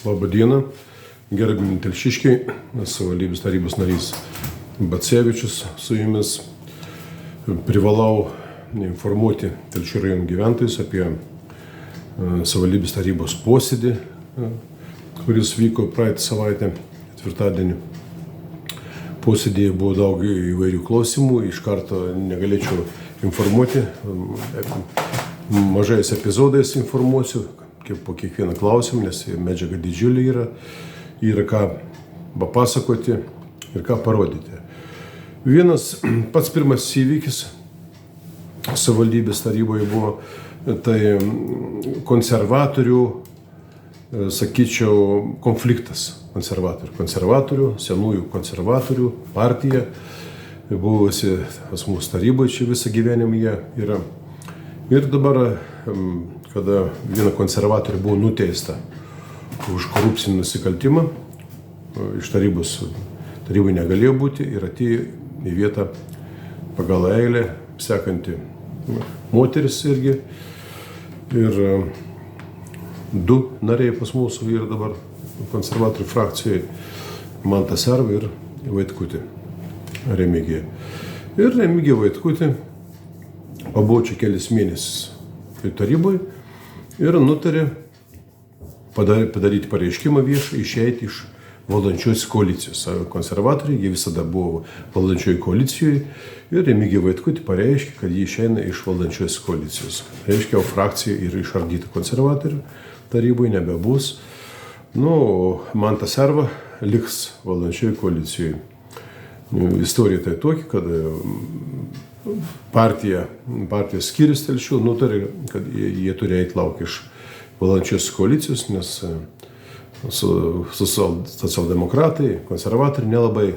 Labą dieną, gerbimi telšiškiai, savivaldybės tarybos narys Bacevičius su jumis. Privalau informuoti Telšių rajono gyventojus apie savivaldybės tarybos posėdį, kuris vyko praeitą savaitę, ketvirtadienį. Posėdėje buvo daug įvairių klausimų, iš karto negalėčiau informuoti, mažais epizodais informuosiu po kiekvieną klausimą, nes medžiaga didžiulė yra ką papasakoti ir ką parodyti. Pats pirmas įvykis savivaldybės taryboje buvo tai konservatorių, sakyčiau, konfliktas. Konservatorių, senųjų konservatorių partija, buvusi pas mūsų taryboje čia visą gyvenimą jie yra. Ir dabar, kada viena konservatorė buvo nuteista už korupcinį nusikaltimą, iš tarybai negalėjo būti ir atėjo į vietą pagal eilę sekanti moteris irgi. Ir du nariai pas mūsų yra dabar konservatorių frakcijoje, Manta Serva ir Vaitkutė Remigija. Ir Remigija Vaitkutė pabuvo čia kelis mėnesius taryboje ir nutarė padaryti pareiškimą viešą, išeiti iš valdančios koalicijos. Konservatoriai, jie visada buvo valdančioje koalicijoje ir Remigija Vaitkutė pareiškė, kad jie išeina iš valdančios koalicijos. Reiškia, frakcija yra išardyta konservatorių, taryboje nebebus. Manta Serva liks valdančioje koalicijoje. Istorija tai tokia, kad partijos skyrius Telšių nutarė, kad jie turi eiti lauk iš valdančios koalicijos, nes socialdemokratai, konservatoriai nelabai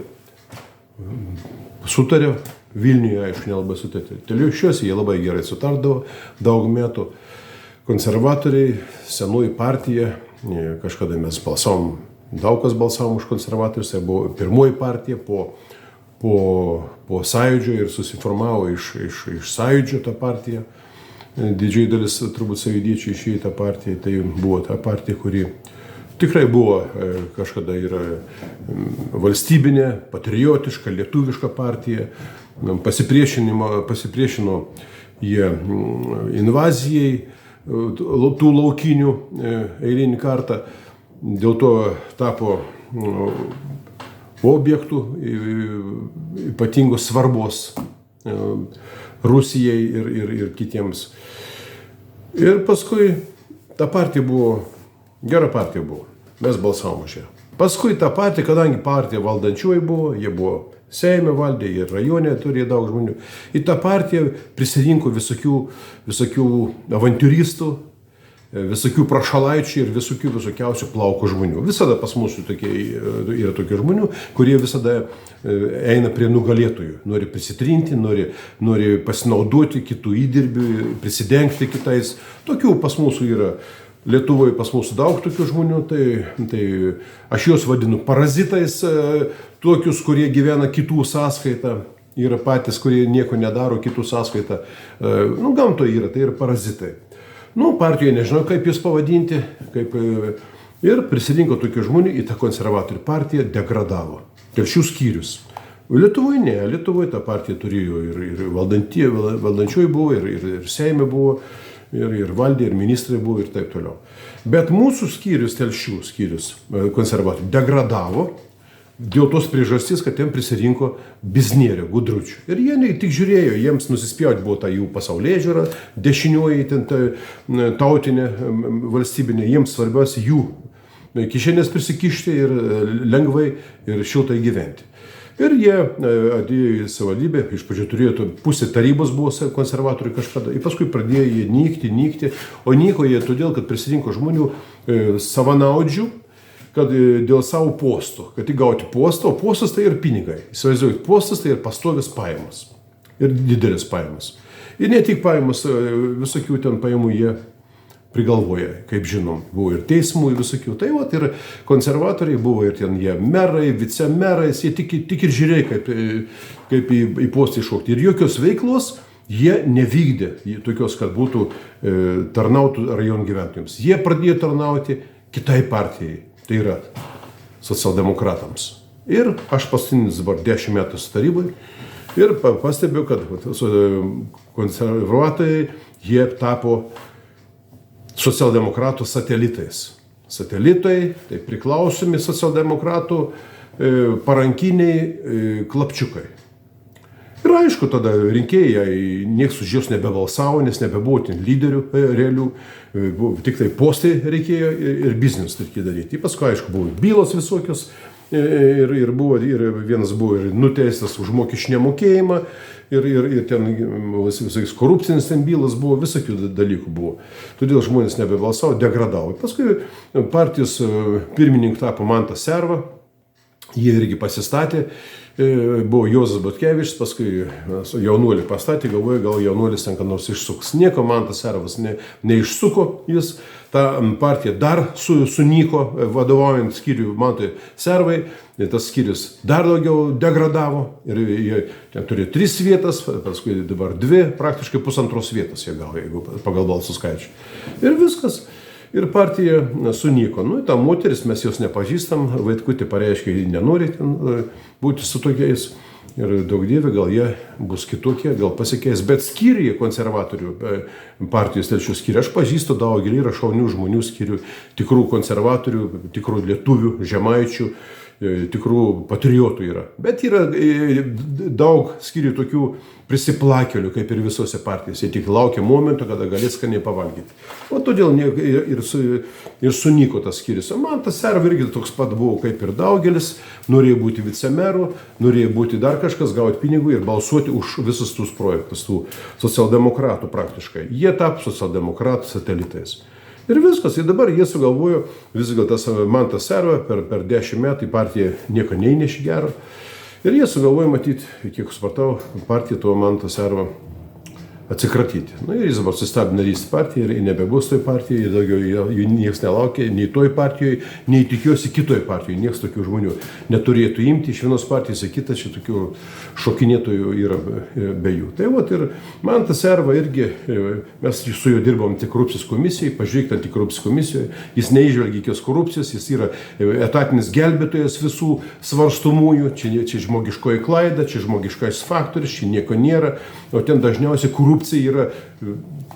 sutarė. Vilniuje, aišku, nelabai sutarė. Telšiuose jie labai gerai sutardavo daug metų. Konservatoriai, senoji partija, kažkada mes balsavom, daug kas balsavom už konservatorius, tai buvo pirmoji partija po sąjūdžio ir susiformavo iš sąjūdžio tą partiją. Didžiai dalis turbūt sąjūdiečių išėjo į tą partiją, tai buvo ta partija, kuri tikrai buvo kažkada yra valstybinė, patriotiška, lietuviška partija, pasipriešino jie invazijai, tų laukinių eilinį kartą, dėl to tapo objektų ypatingos svarbos Rusijai ir kitiems. Ir paskui ta partija buvo, gera partija buvo, mes balsavom už ją. Paskui ta partija, kadangi partija valdančioji buvo, jie buvo Seime valdė ir rajone turėjo daug žmonių. Į tą partiją prisirinko visokių avantiūristų, visokių prašalaičių ir visokiausių plauko žmonių. Visada pas mūsų yra tokie žmonių, kurie visada eina prie nugalėtojų. Nori prisitrinti, nori pasinaudoti kitų įdirbių, prisidengti kitais. Tokių pas mūsų yra. Lietuvoje pas mūsų daug tokių žmonių, tai aš juos vadinu parazitais, tokius, kurie gyvena kitų sąskaitą, yra patys, kurie nieko nedaro kitų sąskaitą. Gamtoje yra, tai yra parazitai. Partijoje nežinau, kaip jūs pavadinti, ir prisirinko tokių žmonių į tą konservatorių partiją, degradavo. Telšių skyrius. Lietuvoje ne, Lietuvoje ta partija turėjo ir valdančioji buvo, ir Seime buvo, ir valdė, ir ministrai buvo, ir taip toliau. Bet mūsų skyrius, Telšių skyrius, konservatorių, degradavo dėl tos priežastys, kad ten prisirinko biznierių, gudručių. Ir jie tik žiūrėjo, jiems nusispjauti buvo ta jų pasaulėžiūra, dešinioji, tautinė, valstybinė, jiems svarbiausia jų kišenės prisikišti ir lengvai ir šiltai gyventi. Ir jie atėjo į savivaldybę, iš pradžių turėjo pusė tarybos buvo konservatorių kažkada, ir paskui pradėjo jie nykti, o nyko jie todėl, kad prisirinko žmonių savanaudžių, kad dėl savo postų, kad įgauti postą, o postas tai ir pinigai. Įsivaizduojate, postas tai ir pastovės pajamos ir didelės pajamos. Ir ne tik pajamos, visokių ten pajamų jie prigalvoja, kaip žinom, buvo ir teismų, ir visokių. Tai ir konservatoriai buvo ir ten jie merai, vicemerais, jie tik ir žiūrėjo, kaip į postą iššokti. Ir jokios veiklos jie nevykdė, tokios, kad būtų tarnautų rajonų gyventojams. Jie pradėjo tarnauti kitai partijai, Tai yra socialdemokratams. Ir aš paskutinis dabar 10 metų su tarybai ir pastebiu, kad konservatoriai, jie tapo socialdemokratų satelitais. Satelitai, tai priklausomi socialdemokratų parankiniai klapčiukai. Ir aišku, tada rinkėjai, nieks už juos nebebalsavo, nes nebebuvo ten lyderių realių, tik tai postai reikėjo ir biznius reikėjo daryti. Paskui, aišku, buvo bylos visokios ir vienas buvo ir nuteistas už mokesčių nemokėjimą ir ten visais korupcinis ten bylas buvo, visokių dalykų buvo. Todėl žmonės nebebalsavo, degradavo. Paskui partijos pirmininku tapo Mantas Serva, jie irgi pasistatė. Buvo Juozas Butkevičius, paskui jaunuolį pastatė, galvoja, gal jaunuolis ten ką nors išsuks. Nieko Mantas Servas neišsuko, jis tą partiją dar sunyko, vadovaujant skyriui Mantui Servai, tas skyrius dar daugiau degradavo ir jie ten turėjo 3 vietas, paskui dabar 2, praktiškai 1,5 vietos jie gavo, jeigu pagal balsų skaičių. Ir viskas. Ir partija sunyko. Nu, ta moteris, mes jos nepažįstam, Vaitkutė pareiškė, jie nenori būti su tokiais. Ir daug dievė, gal jie bus kitokie, gal pasikeis. Bet skyriuje konservatorių partijos telšių skyriuje, aš pažįstu daugelį, yra šaunių žmonių skyrių, tikrų konservatorių, tikrų lietuvių, žemaičių, tikrų patriotų yra. Bet yra daug skyrių tokių prisiplakelių, kaip ir visose partijose. Jie tik laukia momento, kada galės skaniai pavalgyti. O todėl ir sunyko tas skyrius. Mantas Serva irgi toks pat buvo kaip ir daugelis, norėjo būti vicemeru, norėjo būti dar kažkas, gauti pinigų ir balsuoti už visus tus projektus, tų socialdemokratų praktiškai. Jie tapo socialdemokratų satelitais. Ir viskas, ir dabar jie sugalvojo, visgi tas Mantas Serva per 10 metų į partiją nieko neįnešė gero. Ir jie sugalvojo matyti, kiek supratau, partiją to Manto Serva atsikratyti. Na ir jis dabar sustabdė narystę partiją ir nebebus toj partijoje, ir daugiau jų niekas nelaukia, nei toj partijoje, nei tikiuosi kitoj partijoje. Niekas tokių žmonių neturėtų imti iš vienos partijos į kitą, čia tokių šokinėtojų yra be jų. Tai vat ir Mantas Serva irgi, mes su juo dirbom antikorupcijos komisijai, pažiūrėkite antikorupcijos komisijoje, jis neižvelgia jokios korupcijos, jis yra etatinis gelbėtojas visų svarstomųjų, čia žmogiškoji klaida, čia žmogiškas faktorius, čia nieko nėra, o ten dažniausiai korupcija yra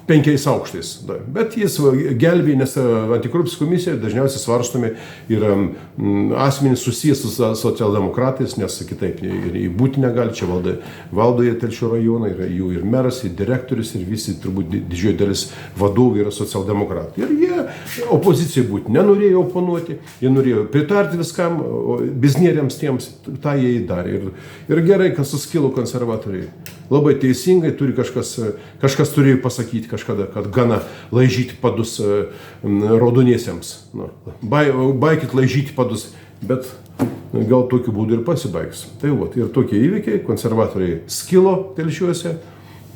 5 aukštais. Bet jis gelbėja, nes antikorupcijos komisija dažniausiai svarstomi yra asmenys susijęs su socialdemokratais, nes kitaip ir būti negali, čia valdo jie Telšių rajoną, yra jų ir meras, ir direktorius, ir visi turbūt didžioji dalis vadovų yra socialdemokratai. Ir jie opozicijai būti nenorėjo oponuoti, jie norėjo pritarti viskam, biznieriams tiems, tą jie įdarė. Ir gerai, kad suskilo konservatoriai. Labai teisingai turi kažkas turėjo pasakyti kažkada, kad gana laižyti padus raudoniesiems. Baikit laižyti padus, bet gal tokiu būdu ir pasibaigs. Tai vat, ir tokie įvykiai, konservatoriai skilo Telšiuose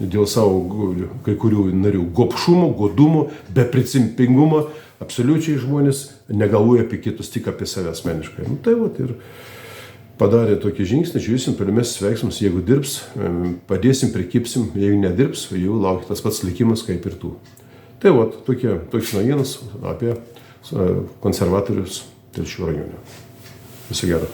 dėl savo kai kurių narių gobšumo, godumo, beprincimpingumo. Absoliučiai žmonės negalvoja apie kitus, tik apie save asmeniškai. Nu, tai vat, ir padarė tokį žingsnį, žiūrėsim, tolimės veiksmus, jeigu dirbs, padėsim, prikipsim, jeigu nedirbs, jų laukia tas pats likimas kaip ir tų. Tai vat, tokios naujienos apie konservatorius Telšių rajone. Viso gero.